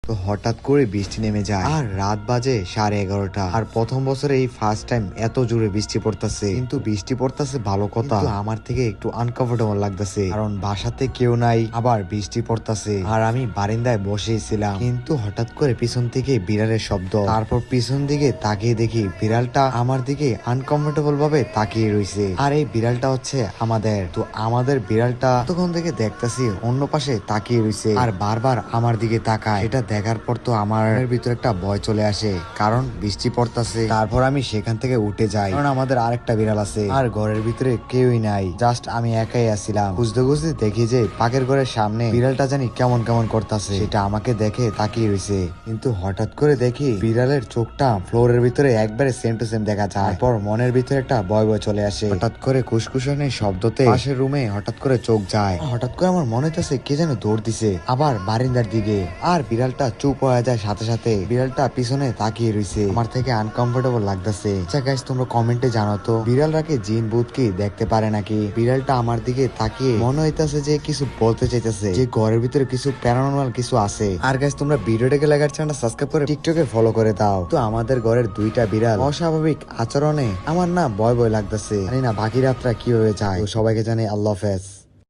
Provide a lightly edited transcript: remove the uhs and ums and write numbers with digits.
তো হঠাৎ করে বৃষ্টি নেমে যায় আর রাত বাজে 11:30। আর প্রথম বছরে এই ফার্স্ট টাইম এত জোরে বৃষ্টি পড়তেছে, কিন্তু বৃষ্টি পড়তেছে ভালো কথা, আমার থেকে একটু আনকমফোর্টেবল লাগতেছে, কারণ বাসাতে কেউ নাই, আবার বৃষ্টি পড়তেছে আর আমি বারিন্দায় বসেছিলাম। কিন্তু হঠাৎ করে পিছন থেকে বিড়ালের শব্দ, তারপর পিছন দিকে তাকিয়ে দেখি বিড়ালটা আমার দিকে আনকমফোর্টেবল ভাবে তাকিয়ে রয়েছে। আর এই বিড়ালটা হচ্ছে আমাদের বিড়ালটা তখন থেকে দেখতেছি অন্য পাশে তাকিয়ে রয়েছে আর বারবার আমার দিকে তাকায়। এটা দেখার পর তো আমার ভিতরে একটা ভয় চলে আসে, কারণ বৃষ্টি পড়তেছে। তারপর আমি সেখান থেকে উঠে যাই, কারণ আমাদের আরেকটা বিড়াল আছে আর ঘরের ভিতরে কেউই নাই, জাস্ট আমি একাই আছিলাম। খুঁজতে খুঁজতে দেখি যে পাকের ঘরের সামনে বিড়ালটা জানি কেমন কেমন করতেছে, সেটা আমাকে দেখে তাকিয়ে রয়েছে। কিন্তু হঠাৎ করে দেখি বিড়ালের চোখটা ফ্লোরের ভিতরে একবারে সেম টু সেম দেখা যায়। তারপর মনের ভিতরে একটা ভয় ভয় চলে আসে। হঠাৎ করে খুশখুশানির শব্দতে পাশের রুমে হঠাৎ করে চোখ যায়। হঠাৎ করে আমার মনে হচ্ছে কে যেন দৌড় দিছে আবার বারিন্দার দিকে, আর বিড়ালটা চুপ হয়ে যায়। সাথে সাথে বিড়ালটা পিছনে তাকিয়ে রয়েছে, আমার থেকে আনকমফোর্টেবল লাগতেছে। আচ্ছা গাইস, তোমরা কমেন্টে জানাও তো বিড়ালরা কি জিন ভূত কি দেখতে পারে নাকি? বিড়ালটা আমার দিকে তাকিয়ে মনে হইতাছে যে কিছু বলতে চাইতেছে, যে ঘরের ভিতরে কিছু প্যারানর্মাল কিছু আছে। আর গাইস, তোমরা ভিডিওটাকে লাইক চ্যানেলটা সাবস্ক্রাইব করে টিকটকে ফলো করে দাও। তো আমাদের ঘরের দুইটা বিড়াল অস্বাভাবিক আচরণে আমার না ভয় ভয় লাগতেছে, জানি না বাকি রাতটা কিভাবে যায়। তো সবাইকে জানাই আল্লাহ হাফেজ।